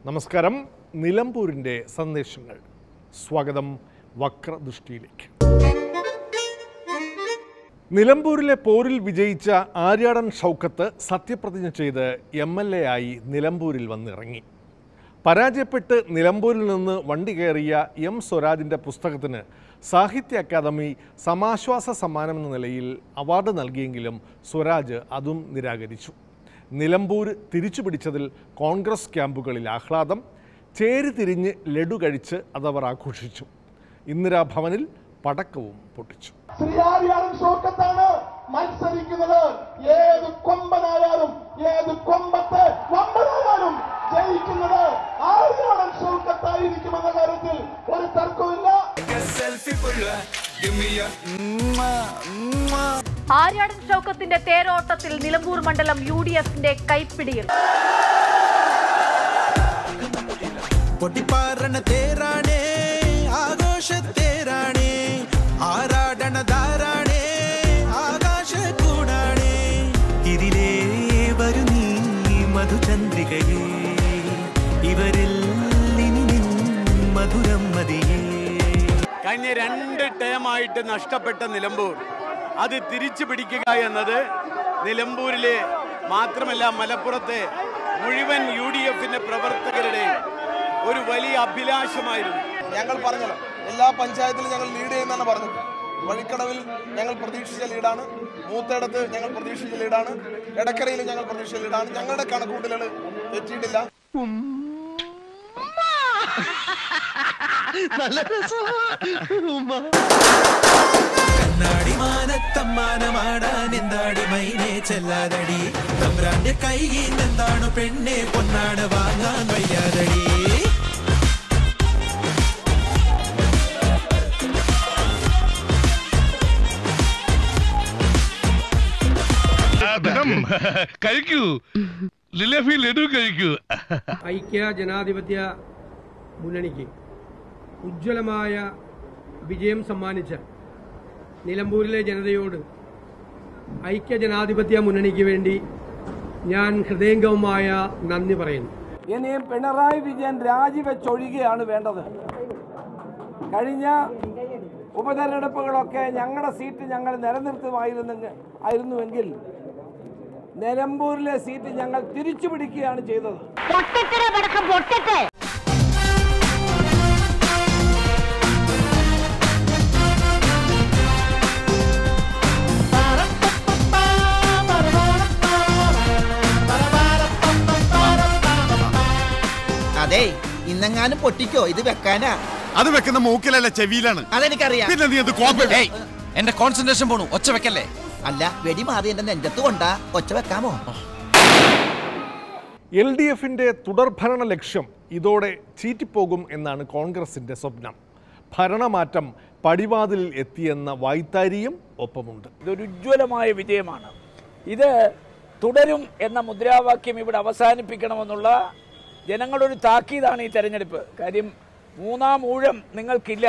നമസ്കാരം. നിലമ്പൂരിൻ്റെ സന്ദേശങ്ങൾ. സ്വാഗതം വക്രദൃഷ്ടിയിലേക്ക്. നിലമ്പൂരിലെ പോരിൽ വിജയിച്ച ആര്യാടൻ ഷൗക്കത്ത് സത്യപ്രതിജ്ഞ ചെയ്ത് MLA ആയി നിലമ്പൂരിൽ വന്നിറങ്ങി. പരാജയപ്പെട്ട് നിലമ്പൂരിൽ നിന്ന് വണ്ടി കയറിയ സ്വരാജിൻ്റെ പുസ്തകത്തിന് സാഹിത്യ അക്കാദമി സമാശ്വാസ സമ്മാനം എന്ന നിലയിൽ അവാർഡ് നൽകിയെങ്കിലും സ്വരാജ് അതും നിരാകരിച്ചു. നിലമ്പൂർ തിരിച്ചു പിടിച്ചതിൽ കോൺഗ്രസ് ക്യാമ്പുകളിൽ ആഹ്ലാദം. ചേരി തിരിഞ്ഞ് ലഡു കഴിച്ച് അതവർ ആഘോഷിച്ചു. ഇന്ദിരാഭവനിൽ പടക്കവും പൊട്ടിച്ചു. മത്സരിക്കുന്നത് ഏത് കൊമ്പനായാലും ഏത് കൊമ്പത്തെ വമ്പനായാലും ജയിക്കുന്നത് ആര്യാടൻ ഷൗക്കത്തായിരിക്കുമെന്ന കാര്യത്തിൽ ഒരു തർക്കമില്ല. ആര്യാടൻ ഷൗക്കത്തിന്റെ തേരോട്ടത്തിൽ നിലമ്പൂർ മണ്ഡലം UDFന്റെ കൈപ്പിടിയിൽ. മധുചന്ദ്രികയേ ഇവരിൽ മധുരം മതിയേ. കഴിഞ്ഞ 2 ടേമായിട്ട് നഷ്ടപ്പെട്ട നിലമ്പൂർ അത് തിരിച്ചു പിടിക്കുക എന്നത് നിലമ്പൂരിലെ മാത്രമല്ല മലപ്പുറത്തെ മുഴുവൻ UDFന്റെ പ്രവർത്തകരുടെയും ഒരു വലിയ അഭിലാഷമായിരുന്നു. ഞങ്ങൾ പറഞ്ഞല്ലോ, എല്ലാ പഞ്ചായത്തിലും ഞങ്ങൾ ലീഡ് ചെയ്യുന്നതാണ് പറഞ്ഞത്. വഴിക്കടവിൽ ഞങ്ങൾ പ്രതീക്ഷിച്ച ലീഡാണ്, മൂത്തേടത്ത് ഞങ്ങൾ പ്രതീക്ഷിച്ച ലീഡാണ്, എടക്കരയിൽ ഞങ്ങൾ പ്രതീക്ഷിച്ച ലീഡാണ്. ഞങ്ങളുടെ കണക്കൂട്ടലുകൾ തെറ്റിയിട്ടില്ല. കണ്ണാടി മാനത്തമ്മാനമാടാൻ എന്താടി മൈനെ ചെല്ലാതടി, തമ്പ്രാന്റെ കൈയിൽ എന്താണ് പെണ്ണെ പൊന്നാട് വാങ്ങാൻ വയ്യാതടി. കഴിക്കൂ, ജിലേബി ലഡു കഴിക്കൂ. ഐക്യ ജനാധിപത്യ മുന്നണിക്ക് ഉജ്ജ്വലമായ വിജയം സമ്മാനിച്ച നിലമ്പൂരിലെ ജനതയോട് ഐക്യ ജനാധിപത്യ മുന്നണിക്ക് വേണ്ടി ഞാൻ ഹൃദയംഗമമായ നന്ദി പറയുന്നു. ഇനിയും പിണറായി വിജയൻ രാജിവെച്ചൊഴിയുകയാണ് വേണ്ടത്. കഴിഞ്ഞ ഉപതെരഞ്ഞെടുപ്പുകളൊക്കെ ഞങ്ങളുടെ സീറ്റ് ഞങ്ങൾ നിലനിർത്തുമായിരുന്നുവെങ്കിൽ നിലമ്പൂരിലെ സീറ്റ് ഞങ്ങൾ തിരിച്ചു പിടിക്കുകയാണ് ചെയ്തത്. അതെ, ഇന്നെങ്ങാനും പൊട്ടിക്കോ, ഇത് വെക്കാനാ. അത് വെക്കുന്ന മൂക്കിലല്ല, ചെവിയിലാണ്. അതെനിക്കറിയാം. പിന്നെ നീ അത് കോപ്പി. എന്റെ കോൺസെൻട്രേഷൻ പോണു, ഒച്ച വെക്കല്ലേ. അല്ല, വെടി മാറി എന്റെ നെഞ്ചത്ത് കൊണ്ടാ ഒച്ച വെക്കാമോ? LDFന്റെ തുടർഭരണ ലക്ഷ്യം ഇതോടെ ചീറ്റിപ്പോകും എന്നാണ് കോൺഗ്രസിന്റെ സ്വപ്നം. ഭരണമാറ്റം പടിവാതിലിൽ എത്തിയെന്ന വായ്ത്താരിയും ഒപ്പമുണ്ട്. ഇതൊരു ഉജ്ജ്വലമായ വിജയമാണ്. ഇത് തുടരും എന്ന മുദ്രാവാക്യം ഇവിടെ അവസാനിപ്പിക്കണമെന്നുള്ള ജനങ്ങളൊരു താക്കീതാണ് ഈ തെരഞ്ഞെടുപ്പ്. കാര്യം 3-ാം ഊഴം നിങ്ങൾക്കില്ല.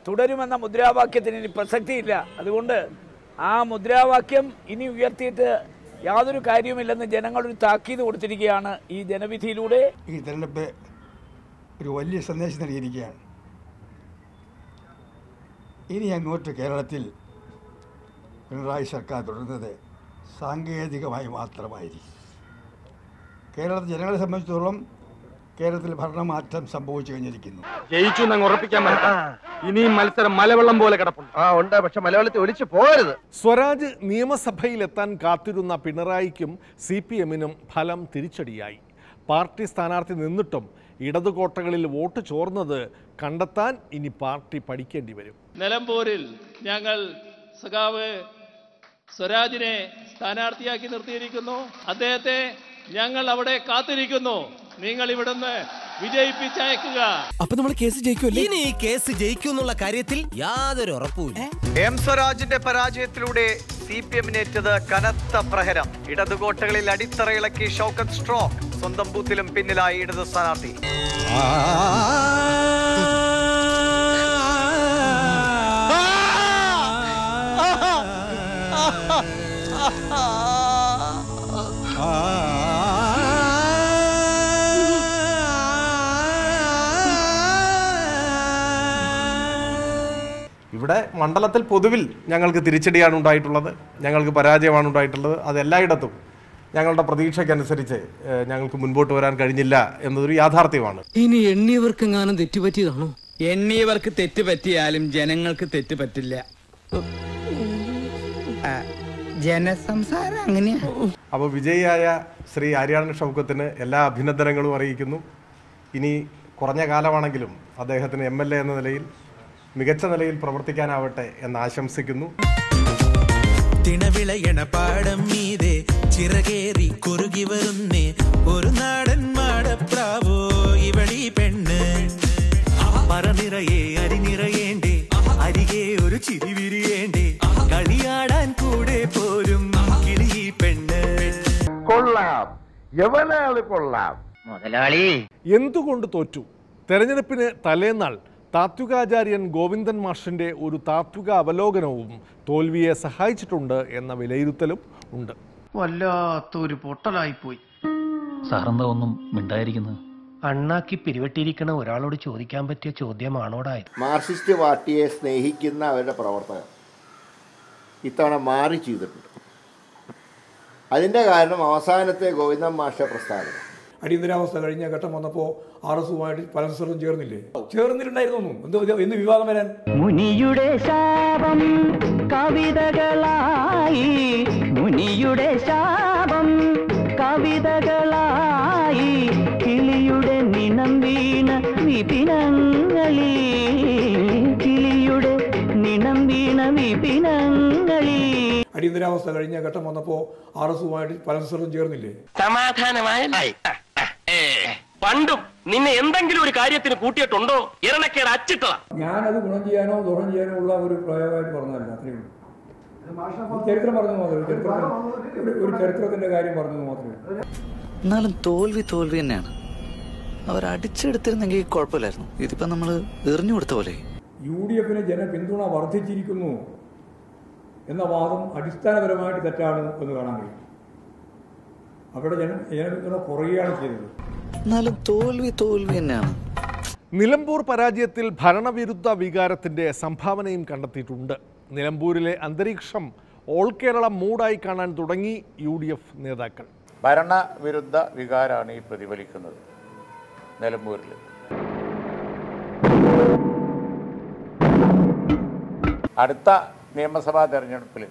തുടരുമെന്ന മുദ്രാവാക്യത്തിന് ഇനി പ്രസക്തിയില്ല. അതുകൊണ്ട് ആ മുദ്രാവാക്യം ഇനി ഉയർത്തിയിട്ട് യാതൊരു കാര്യവുമില്ലെന്ന് ജനങ്ങളൊരു താക്കീത് കൊടുത്തിരിക്കുകയാണ് ഈ ജനവിധിയിലൂടെ. ഈ തെരഞ്ഞെടുപ്പ് ഒരു വലിയ സന്ദേശം നൽകിയിരിക്കുകയാണ്. ഇനി അങ്ങോട്ട് കേരളത്തിൽ പിണറായി സർക്കാർ തുടരുന്നത് സാങ്കേതികമായി മാത്രമായിരിക്കും. കേരളത്തിലെ ജനങ്ങളെ സംബന്ധിച്ചിടത്തോളം കേരളത്തിൽ ഭരണമാറ്റം സംഭവിച്ചു കഴിഞ്ഞിരിക്കുന്നു. ജയിച്ചു എന്നങ്ങ് ഉറപ്പിക്കാൻ പറ്റാ. ഇനിയും മത്സരം മലവെള്ളം പോലെ കിടപ്പുണ്ട്. ഉണ്ട്, പക്ഷെ മലയാളത്തിൽ ഒലിച്ചു പോകരുത്. സ്വരാജ് നിയമസഭയിലെത്താൻ കാത്തിരുന്ന പിണറായിക്കും CPMനും ഫലം തിരിച്ചടിയായി. പാർട്ടി സ്ഥാനാർത്ഥി നിന്നിട്ടും ഇടതുകോട്ടകളിൽ വോട്ട് ചോർന്നത് കണ്ടെത്താൻ ഇനി പാർട്ടി പഠിക്കേണ്ടി വരും. നിലമ്പൂരിൽ ഞങ്ങൾ സഖാവ് സ്വരാജിനെ സ്ഥാനാർത്ഥിയാക്കി നിർത്തിയിരിക്കുന്നു. അദ്ദേഹത്തെ ഞങ്ങൾ അവിടെ കാത്തിരിക്കുന്നു. നിങ്ങൾ ഇവിടുന്ന് വിജയിപ്പിച്ചയക്കുക. അപ്പൊ നമ്മൾ കേസ് ജയിക്കുമല്ലേ? ഇനി ഈ കേസ് ജയിക്കുന്നുള്ള കാര്യത്തിൽ യാതൊരു ഉറപ്പുമില്ല. സ്വരാജിന്റെ പരാജയത്തിലൂടെ CPMനേറ്റത് കനത്ത പ്രഹരം. ഇടതുകോട്ടകളിൽ അടിത്തറയിളക്കി ഷൗക്കത്ത് സ്ട്രോക്ക്. സ്വന്തം ബൂത്തിലും പിന്നിലായി ഇടതു സ്ഥാനാർത്ഥി. ഇവിടെ മണ്ഡലത്തിൽ പൊതുവിൽ ഞങ്ങൾക്ക് തിരിച്ചടിയാണ് ഉണ്ടായിട്ടുള്ളത്, ഞങ്ങൾക്ക് പരാജയമാണ് ഉണ്ടായിട്ടുള്ളത്. അത് എല്ലായിടത്തും ഞങ്ങളുടെ പ്രതീക്ഷയ്ക്കനുസരിച്ച് ഞങ്ങൾക്ക് മുൻപോട്ട് വരാൻ കഴിഞ്ഞില്ല എന്നതൊരു യാഥാർത്ഥ്യമാണ്. ഇനി എണ്ണിയവർക്കെങ്ങാനും തെറ്റുപറ്റിയതാണോ? എണ്ണിയവർക്ക് തെറ്റുപറ്റിയാലും ജനങ്ങൾക്ക് തെറ്റുപറ്റില്ല. ജനസംസാരം അങ്ങനെയാ. അപ്പോൾ വിജയിയായ ശ്രീ ആര്യാടൻ ഷൗക്കത്തിന് എല്ലാ അഭിനന്ദനങ്ങളും അറിയിക്കുന്നു. ഇനി കുറഞ്ഞ കാലമാണെങ്കിലും അദ്ദേഹത്തിന് MLA എന്ന നിലയിൽ മികച്ച നിലയിൽ പ്രവർത്തിക്കാനാവട്ടെ എന്ന് ആശംസിക്കുന്നു. തിണവിളയണ പാടം മീതെ ചിറകേറി കുറുകി വരുന്നേ ഒരു നാടൻ മാടപ്രാവോ ഇവളീ പെണ്ണ്. പറനിറയെ അരിനിറയേണ്ടേ അരികെ ഒരു ചിരിവിരിയേണ്ടേ കളിയാടാൻ കൂടെ പോരും കിളി പെണ്ണ്. കൊള്ളാം, എവനാള് കൊള്ളാം മുതലാളി. എന്തുകൊണ്ട് തോറ്റു? തെരഞ്ഞെടുപ്പിന് തലേന്നാൾ താത്വികാചാര്യൻ ഗോവിന്ദൻ മാഷിന്റെ ഒരു താത്വിക അവലോകനവും തോൽവിയെ സഹായിച്ചിട്ടുണ്ട് എന്ന വിലയിരുത്തലും ഉണ്ട്. വല്ലാത്തൊരു പൊട്ടലായിപ്പോയി. സാറെന്താ ഒന്നും മിണ്ടായിരിക്കുന്നത്? അണ്ണാക്കി പിരിവെട്ടിയിരിക്കണ ഒരാളോട് ചോദിക്കാൻ പറ്റിയ ചോദ്യമാണോടായത്? മാർക്സിസ്റ്റ് പാർട്ടിയെ സ്നേഹിക്കുന്ന അവരുടെ പ്രവർത്തകർ ഇത്തവണ മാറി ചെയ്തിട്ടുണ്ട്. അതിൻ്റെ കാരണം അവസാനത്തെ ഗോവിന്ദൻ മാഷ പ്രസ്താവന. അടിയന്തരാവസ്ഥ കഴിഞ്ഞ ഘട്ടം വന്നപ്പോൾ RSUമായിട്ട് പല സ്ഥലവും ചേർന്നിട്ടുണ്ടായിരുന്നു. എന്ത് വിവാദം വരാൻ? മുനിയുടെ ശാപം കവിതകളായി, മുനിയുടെ ശാപം കവിതകളായി, കിളിയുടെ നിണം വീണ വിപിനങ്ങളിൽ, കിളിയുടെ നിണം വീണ വിപിനങ്ങളിൽ. അടിയന്തരാവസ്ഥ കഴിഞ്ഞ ഘട്ടം വന്നപ്പോൾ RSUമായിട്ട് പല സ്ഥലവും ചേർന്നില്ലേ? സമാധാനമായി. പണ്ടും നിന്നെ എന്തെങ്കിലും ഒരു കാര്യത്തിന് കൂട്ടിയിട്ടുണ്ടോ? ഇരണക്കേട് അച്ചിട്ടതാ. ഞാനത് ഗുണം ചെയ്യാനോ ദോഷം ചെയ്യാനോ ഉള്ള ഒരു പ്രയോഗമായിട്ട് പറഞ്ഞതല്ല. അത്രയേ ഉള്ളൂ. ചരിത്രം പറഞ്ഞു മാത്രമേ, ഒരു ചരിത്രത്തിന്റെ കാര്യം പറഞ്ഞത് മാത്രമേ. എന്നാലും തോൽവി തന്നെയാണ്. അവർ അടിച്ചെടുത്തിരുന്നെങ്കിൽ കുഴപ്പമില്ലായിരുന്നു. ഇതിപ്പോ നമ്മൾ എറിഞ്ഞു കൊടുത്ത പോലെ. UDF ജനപിന്തുണ വർദ്ധിച്ചിരിക്കുന്നു എന്ന വാദം അടിസ്ഥാനപരമായിട്ട് തെറ്റാണ് എന്ന് കാണാൻ കഴിയും. അവിടെ ജനപിന്തുണ കുറയുകയാണ് ചെയ്തത്. എന്നാലും തോൽവി തന്നെയാണ്. നിലമ്പൂർ പരാജയത്തിൽ ഭരണവിരുദ്ധ വികാരത്തിന്റെ സംഭാവനയും കണ്ടെത്തിയിട്ടുണ്ട്. നിലമ്പൂരിലെ അന്തരീക്ഷം ഓൾ കേരള മൂഡായി കാണാൻ തുടങ്ങി UDF നേതാക്കൾ. ഭരണവിരുദ്ധ വികാരമാണ് ഈ പ്രതിഫലിക്കുന്നത് നിലമ്പൂരിൽ. അടുത്ത നിയമസഭാ തെരഞ്ഞെടുപ്പിൽ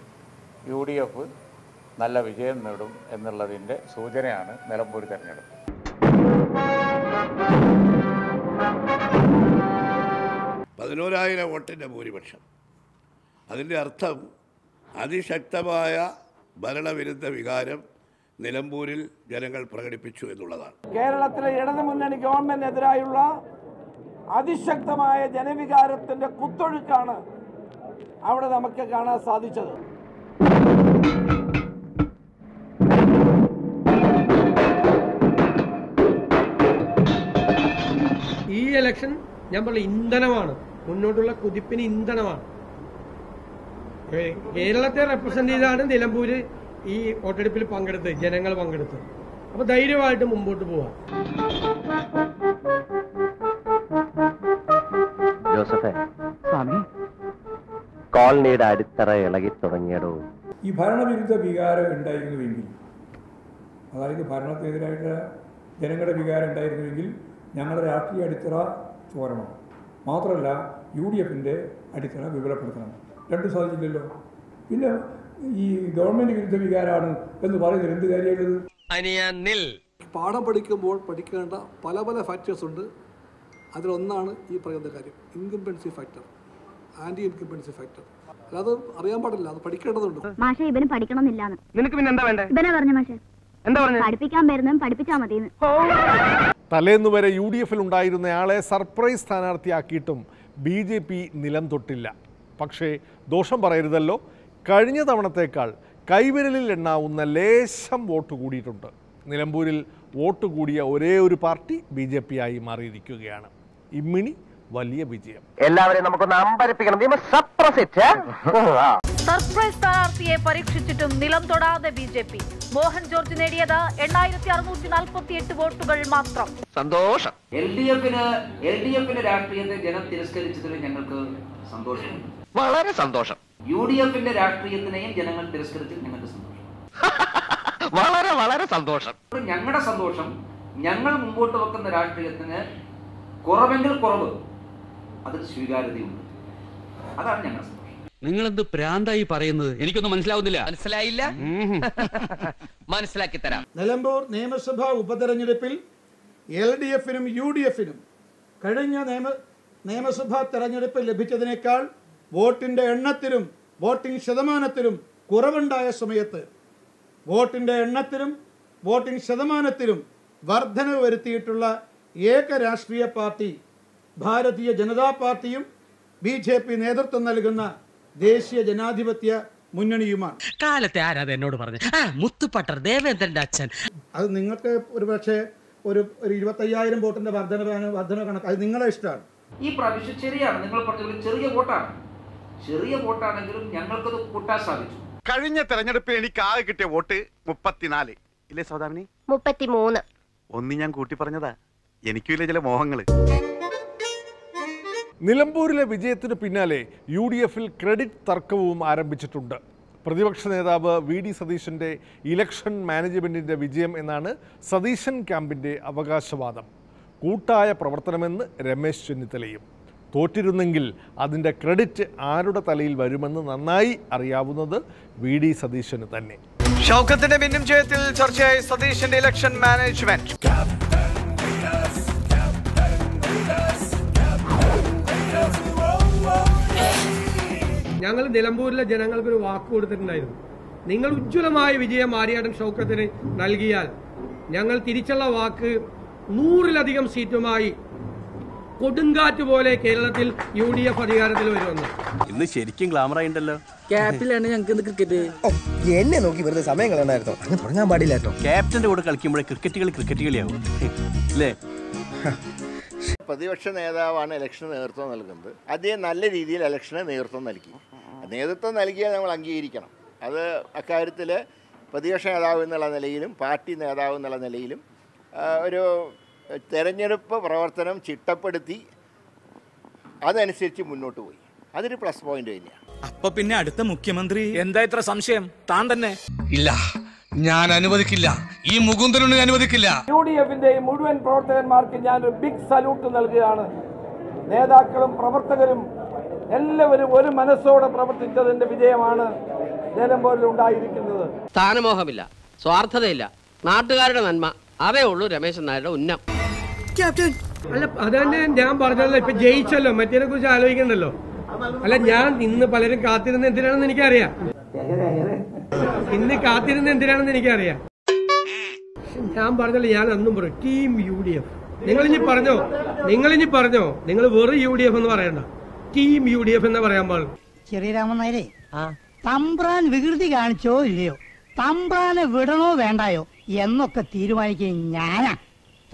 UDF നല്ല വിജയം നേടും എന്നുള്ളതിൻ്റെ സൂചനയാണ് നിലമ്പൂർ തെരഞ്ഞെടുപ്പ്. 11,000 വോട്ടിൻ്റെ ഭൂരിപക്ഷം. അതിൻ്റെ അർത്ഥം അതിശക്തമായ ഭരണവിരുദ്ധ വികാരം നിലമ്പൂരിൽ ജനങ്ങൾ പ്രകടിപ്പിച്ചു എന്നുള്ളതാണ്. കേരളത്തിലെ ഇടതുമുന്നണി ഗവൺമെന്റിനെതിരായുള്ള അതിശക്തമായ ജനവികാരത്തിന്റെ കുത്തൊഴുക്കാണ് അവിടെ നമുക്ക് കാണാൻ സാധിച്ചത്. ഈ ഇലക്ഷൻ ഞാൻ പറഞ്ഞ ഇന്ധനമാണ്, മുന്നോട്ടുള്ള കുതിപ്പിന് ഇന്ധനമാണ്. കേരളത്തെ റെപ്രസെന്റ് ചെയ്താണ് നിലമ്പൂര് ഈ വോട്ടെടുപ്പിൽ പങ്കെടുത്ത് ജനങ്ങൾ പങ്കെടുത്ത്. അപ്പൊ ധൈര്യമായിട്ട് മുമ്പോട്ട് പോവാം. ജോസഫേ, കോളനിയുടെ അടിത്തറ ഇളകി തുടങ്ങിയടോ. ഈ ഭരണവിരുദ്ധ വികാരം ഉണ്ടായിരുന്നുവെങ്കിൽ, അതായത് ഭരണത്തിനെതിരായിട്ട് ജനങ്ങളുടെ വികാരം ഉണ്ടായിരുന്നുവെങ്കിൽ ഞങ്ങളുടെ രാഷ്ട്രീയ അടിത്തറ ചോരണം. മാത്രമല്ല UDFന്റെ അടിത്തറ വിപുലപ്പെടുത്തണം. രണ്ടും സാധിച്ചില്ലല്ലോ. പിന്നെ ഈ ഗവൺമെന്റ് വിരുദ്ധ വികാരമാണ് എന്ന് പറയുന്നത് എന്ത് കാര്യമാണത്? പാഠം പഠിക്കുമ്പോൾ പഠിക്കേണ്ട പല ഫാക്ടേഴ്സ് ഉണ്ട്. അതിലൊന്നാണ് ഈ പറയുന്ന കാര്യം, incumbency factor, anti incumbency factor. അല്ലാതെ അറിയാൻ പാടില്ല, അത് പഠിക്കേണ്ടതുണ്ട്. മാഷെ ഇവന് പഠിക്കണമെന്നില്ലാന്ന്. നിനക്ക് പിന്നെ എന്താ വേണ്ടേ? ഇവനെ പറഞ്ഞു മാഷെ. എന്താ പറഞ്ഞു? പഠിപ്പിക്കാൻ വരുന്നതും പഠിപ്പിച്ചാ മതിയെന്ന്. തലേന്ന് വരെ UDF ഉണ്ടായിരുന്നയാളെ സർപ്രൈസ് സ്ഥാനാർത്ഥിയാക്കിയിട്ടും BJP നിലം തൊട്ടില്ല. പക്ഷേ ദോഷം പറയരുതല്ലോ, കഴിഞ്ഞ തവണത്തേക്കാൾ കൈവിരലിൽ എണ്ണാവുന്ന ലേശം വോട്ട് കൂടിയിട്ടുണ്ട്. നിലമ്പൂരിൽ വോട്ട് കൂടിയ ഒരേ ഒരു പാർട്ടി BJP ആയി മാറിയിരിക്കുകയാണ്. ഇമ്മിണി വലിയ വിജയം. എല്ലാവരെയും നമുക്കൊന്ന് അമ്പരപ്പിക്കണം. സർപ്രൈസ് സ്ഥാനാർത്ഥിയെ പരീക്ഷിച്ചിട്ടും നിലം തൊടാതെ BJP. മോഹൻ ജോർജ് നേടിയത് 8648 വോട്ടുകൾ മാത്രം. സന്തോഷം. LDF രാഷ്ട്രീയത്തെ ജനം തിരസ്കരിച്ചതിൽ ഞങ്ങൾക്ക് സന്തോഷമുണ്ട്. വളരെ സന്തോഷം. UDF രാഷ്ട്രീയത്തിനെയും ജനങ്ങൾ തിരസ്കരിച്ച് ഞങ്ങൾക്ക് സന്തോഷം. വളരെ വളരെ സന്തോഷം. ഞങ്ങളുടെ സന്തോഷം ഞങ്ങൾ മുമ്പോട്ട് വെക്കുന്ന രാഷ്ട്രീയത്തിന് കുറവെങ്കിൽ കുറവ് അതിൽ സ്വീകാര്യതയുണ്ട്. അതാണ് ഞങ്ങളുടെ സന്തോഷം. നിങ്ങളെന്ത് പ്രാന്തായി പറയുന്നത്? എനിക്കൊന്നും മനസ്സിലാവുന്നില്ല. മനസ്സിലായില്ല? മനസ്സിലാക്കി തരാം. നിലമ്പൂർ നിയമസഭാ ഉപതെരഞ്ഞെടുപ്പിൽ LDF-നും UDF-നും കഴിഞ്ഞ നിയമസഭാ തെരഞ്ഞെടുപ്പിൽ ലഭിച്ചതിനേക്കാൾ വോട്ടിൻ്റെ എണ്ണത്തിലും വോട്ടിംഗ് ശതമാനത്തിലും കുറവുണ്ടായ സമയത്ത് വോട്ടിംഗ് ശതമാനത്തിലും വർധനവ് വരുത്തിയിട്ടുള്ള ഏക രാഷ്ട്രീയ പാർട്ടി ഭാരതീയ ജനതാ പാർട്ടിയും BJP നേതൃത്വം നൽകുന്ന ദേശീയ ജനാധിപത്യ മുന്നണിയുമാണ്. കാലത്തെ ആരാധ എന്നോട് പറഞ്ഞു മുത്തുപട്ടർ ദേവേന്ദ്രന്റെ അച്ഛൻ. അത് നിങ്ങൾക്ക് ഒരുപക്ഷെ ഒരു 25,000 വോട്ടിന്റെ വർധന കണക്ക് അത് നിങ്ങളെ ഇഷ്ടമാണ്. ഈ പ്രാവശ്യം ശരിയാണ്, നിങ്ങൾ പറഞ്ഞ ചെറിയ വോട്ടാണെങ്കിലും ഞങ്ങൾക്കത് കൂട്ടാൻ സാധിച്ചു. കഴിഞ്ഞ തെരഞ്ഞെടുപ്പിൽ എനിക്ക് ആകെ കിട്ടിയ വോട്ട് 34 ഇല്ലേ സൗദാമിനി? 33. ഒന്ന് ഞാൻ കൂട്ടി പറഞ്ഞതാ, എനിക്കില്ല ചില മോഹങ്ങള്. നിലമ്പൂരിലെ വിജയത്തിന് പിന്നാലെ UDF-ൽ ക്രെഡിറ്റ് തർക്കവും ആരംഭിച്ചിട്ടുണ്ട്. പ്രതിപക്ഷ നേതാവ് VD സതീശൻ്റെ ഇലക്ഷൻ മാനേജ്മെൻറ്റിൻ്റെ വിജയം എന്നാണ് സതീശൻ ക്യാമ്പിൻ്റെ അവകാശവാദം. കൂട്ടായ പ്രവർത്തനമെന്ന് രമേശ് ചെന്നിത്തലയും. തോറ്റിരുന്നെങ്കിൽ അതിൻ്റെ ക്രെഡിറ്റ് ആരുടെ തലയിൽ വരുമെന്ന് നന്നായി അറിയാവുന്നത് VD സതീശന് തന്നെ. ഷൗക്കത്തിന്റെ മിന്നും ജയത്തിൽ ചർച്ചയായി സതീശന്റെ ഇലക്ഷൻ മാനേജ്മെന്റ്. ഞങ്ങൾ നിലമ്പൂരിലെ ജനങ്ങൾക്കൊരു വാക്ക് കൊടുത്തിട്ടുണ്ടായിരുന്നു. നിങ്ങൾ ഉജ്ജ്വലമായ വിജയം ആര്യാടൻ ഷൗക്കത്തിന് നൽകിയാൽ ഞങ്ങൾ തിരിച്ചുള്ള വാക്ക് 100-ലധികം സീറ്റുമായി കൊടുങ്കാറ്റ് പോലെ കേരളത്തിൽ UDF അധികാരത്തിൽ വരുമെന്ന്. ഇന്ന് ശരിക്കും ഗ്ലാമറായിണ്ടല്ലോ. ക്യാപ്റ്റനാണ് ഞങ്ങൾക്ക് ക്രിക്കറ്റ്. എന്നെ നോക്കി വെറുതെ സമയം കളയണ്ടായിരുന്നു. അങ്ങനെ തുടങ്ങാൻ പാടില്ല കേട്ടോ. ക്യാപ്റ്റന്റെ കൂടെ കളിക്കുമ്പോഴേ ക്രിക്കറ്റ് കളിയാവും അല്ലേ? പ്രതിപക്ഷ നേതാവാണ് ഇലക്ഷന് നേതൃത്വം നൽകുന്നത്. അദ്ദേഹം നല്ല രീതിയിൽ ഇലക്ഷന് നേതൃത്വം നൽകിയാൽ നമ്മൾ അംഗീകരിക്കണം. അത് അക്കാര്യത്തിൽ പ്രതിപക്ഷ നേതാവ് എന്നുള്ള നിലയിലും പാർട്ടി നേതാവ് എന്നുള്ള നിലയിലും ഒരു തെരഞ്ഞെടുപ്പ് പ്രവർത്തനം ചിട്ടപ്പെടുത്തി അതനുസരിച്ച് മുന്നോട്ട് പോയി. അതൊരു പ്ലസ് പോയിന്റ് തന്നെയാണ്. അപ്പൊ പിന്നെ അടുത്ത മുഖ്യമന്ത്രി എന്താ ഇത്ര സംശയം? താൻ തന്നെ. ഇല്ല, ഞാൻ അനുവദിക്കില്ല. ഈ മുകുന്ദനൊന്നും അനുവദിക്കില്ല. UDF-ന്റെ മുഴുവൻ പ്രവർത്തകന്മാർക്ക് ഞാനൊരു ബിഗ് സല്യൂട്ട് നൽകുകയാണ്. നേതാക്കളും പ്രവർത്തകരും എല്ലാവരും ഒരു മനസ്സോടെ പ്രവർത്തിച്ചതിന്റെ വിജയമാണ് നിലമ്പൂരിൽ ഉണ്ടായിരിക്കുന്നത്. സ്ഥാനമോഹമില്ല, സ്വാർത്ഥതയില്ല, നാട്ടുകാരുടെ നന്മ, അതേ ഉള്ളൂ രമേശൻ നായരുടെ ഉന്നം. അല്ല, അതന്നെ ഞാൻ പറഞ്ഞല്ലോ. ഇപ്പൊ ജയിച്ചല്ലോ, മറ്റേനെ കുറിച്ച് ആലോചിക്കണ്ടല്ലോ. അല്ല, ഞാൻ ഇന്ന് പലരും കാത്തിരുന്ന എന്തിനാണെന്ന് എനിക്കറിയാം. ഞാൻ പറഞ്ഞല്ലോ, ഞാൻ അന്നും പറയും ടീം UDF. നിങ്ങളിനി പറഞ്ഞോ നിങ്ങൾ വെറും UDF എന്ന് പറയണ്ട, ടീം UDF എന്ന് പറയാൻ പാടില്ല. ചെറിയ രാമൻ നായരെ, തമ്പ്രാൻ വികൃതി കാണിച്ചോ ഇല്ലയോ, തമ്പ്രാനെ വിടണോ വേണ്ടായോ എന്നൊക്കെ തീരുമാനിക്കുകയും ഞാനാ,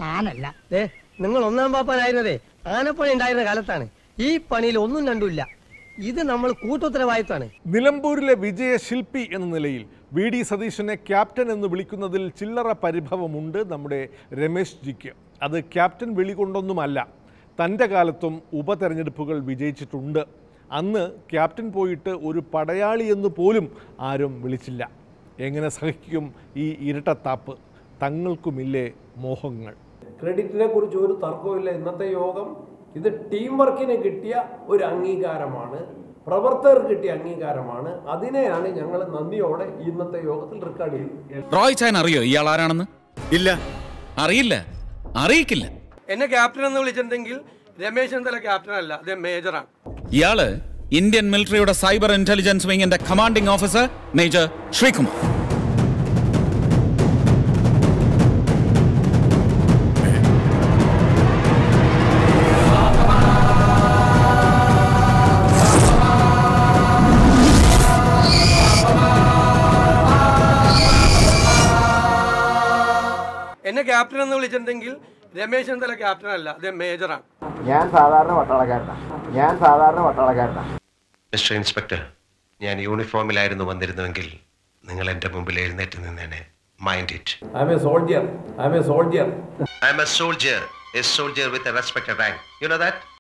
താനല്ല. നിങ്ങൾ ഒന്നാം പാപ്പാനായിരുന്നതേ ആനപ്പണി ഉണ്ടായിരുന്ന കാലത്താണ്. ഈ പണിയിൽ ഒന്നും രണ്ടുമില്ല. ഇത് നമ്മൾ കൂട്ടുത്തരവാദിത്വമാണ്. നിലമ്പൂരിലെ വിജയശില്പി എന്ന നിലയിൽ VD സതീശനെ ക്യാപ്റ്റൻ എന്ന് വിളിക്കുന്നതിൽ ചില്ലറ പരിഭവമുണ്ട് നമ്മുടെ രമേശ് ജിക്ക്. അത് ക്യാപ്റ്റൻ വിളി കൊണ്ടൊന്നുമല്ല. തൻ്റെ കാലത്തും ഉപതെരഞ്ഞെടുപ്പുകൾ വിജയിച്ചിട്ടുണ്ട്. അന്ന് ക്യാപ്റ്റൻ പോയിട്ട് ഒരു പടയാളി എന്ന് പോലും ആരും വിളിച്ചില്ല. എങ്ങനെ സഹിക്കും ഈ ഇരട്ടത്താപ്പ്? തങ്ങൾക്കുമില്ലേ മോഹങ്ങൾ? ക്രെഡിറ്റിനെ കുറിച്ച് ഒരു തർക്കവുമില്ല. ഇന്നത്തെ യോഗം ഇത് ടീം വർക്കിന് കിട്ടിയ ഒരു അംഗീകാരമാണ്, പ്രവർത്തകർക്ക് കിട്ടിയ അംഗീകാരമാണ്. അതിനെയാണ് ഞങ്ങൾ നന്ദിയോടെ ഇന്നത്തെ യോഗത്തിൽ റെക്കോർഡ് ചെയ്തത്. റോയ് ചാൻ അറിയോ ഇയാൾ ആരാണെന്ന്? ഇല്ല, അറിയില്ല, അറിയിക്കില്ല. എന്നെ ക്യാപ്റ്റൻ എന്ന് വിളിച്ചിട്ടുണ്ടെങ്കിൽ രമേശ് ചെന്നിത്തല ക്യാപ്റ്റൻ അല്ല, അദ്ദേഹം മേജറാണ്. ഇയാള് ഇന്ത്യൻ മിലിറ്ററിയുടെ സൈബർ ഇന്റലിജൻസ് വിങ്ങിന്റെ കമാൻഡിംഗ് ഓഫീസർ മേജർ ശ്രീകുമാർ. എന്നെ ക്യാപ്റ്റൻ എന്ന് വിളിച്ചിട്ടുണ്ടെങ്കിൽ രമേശ് ചെന്നിത്തല ക്യാപ്റ്റൻ അല്ല, അദ്ദേഹം മേജറാണ്. ഞാൻ സാധാരണ പട്ടാളക്കാരനാണ്. മിസ്റ്റർ ഇൻസ്പെക്ടർ, ഞാൻ യൂണിഫോമിലായിരുന്നു വന്നിരുന്നുവെങ്കിൽ നിങ്ങൾ എൻ്റെ മുമ്പിൽ എഴുന്നേറ്റ് നിന്നേനെ. Mind it. I am a soldier. I am a soldier with a respected rank. You know that?